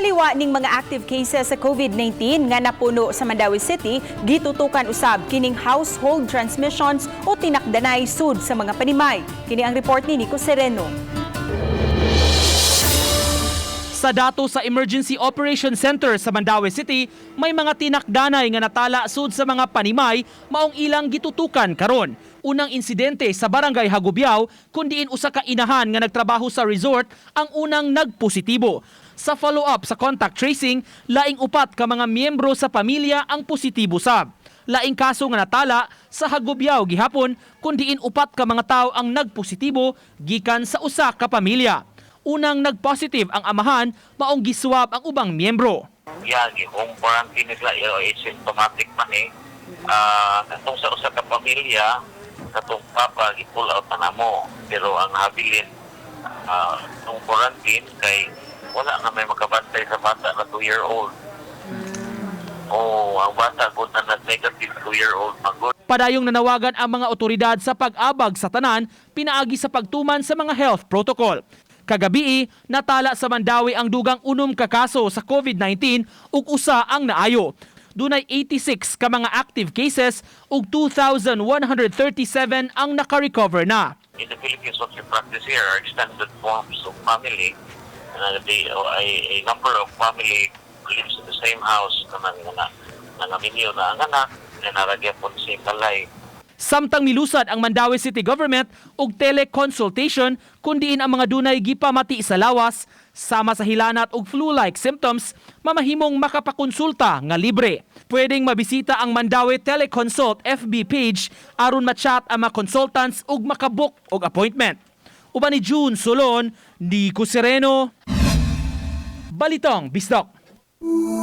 Taliwa ning mga active cases sa COVID-19 nga napuno sa Mandawi City, gitutukan usab kining household transmissions o tinakdanay sud sa mga panimay. Kini ang report ni Nico Sereno. Sa dato sa Emergency Operation Center sa Mandawi City, may mga tinakdanay nga natala sud sa mga panimay maong ilang gitutukan karon. Unang insidente sa Barangay Hagubiao, kundiin usa ka inahan nga nagtrabaho sa resort ang unang nagpositibo. Sa follow-up sa contact tracing, laing upat ka mga miyembro sa pamilya ang positibo sab. Laing kaso nga natala sa Hagubiao gihapon, kundiin upat ka mga tawo ang nagpositibo gikan sa usa ka pamilya. Unang nag-positive ang amahan, maong giswab ang ubang miyembro. Home quarantine nila, asymptomatic man eh. Katong sa usa ka pamilya, katong papa, i-pull out na mo. Pero ang habilin, home quarantine, kay wala nga may makabantay sa bata na 2-year-old. Ang bata, good na negative 2-year-old, magod. Padayong nanawagan ang mga otoridad sa pag-abag sa tanan, pinaagi sa pagtuman sa mga health protocol. Kagabi, natala sa Mandawi ang dugang 6 ka kaso sa COVID-19 ug usa ang naayo. Dunay 86 ka mga active cases ug 2,137 ang naka-recover na. In the Philippines, what we practice here are extended forms of family. A number of family lives in the same house na naminyo na ang anak na naragyan po sa kalay. Samtang milusad ang Mandawi City Government og teleconsultation kundiin ang mga dunay gipamati sa lawas, sama sa hilanat og flu-like symptoms, mamahimong makapakonsulta nga libre. Pwedeng mabisita ang Mandawi Teleconsult FB page aron ma-chat ang mga consultants ug makabook og appointment. Uban ni June Solon, Nico Sereno, Balitang Bisdak.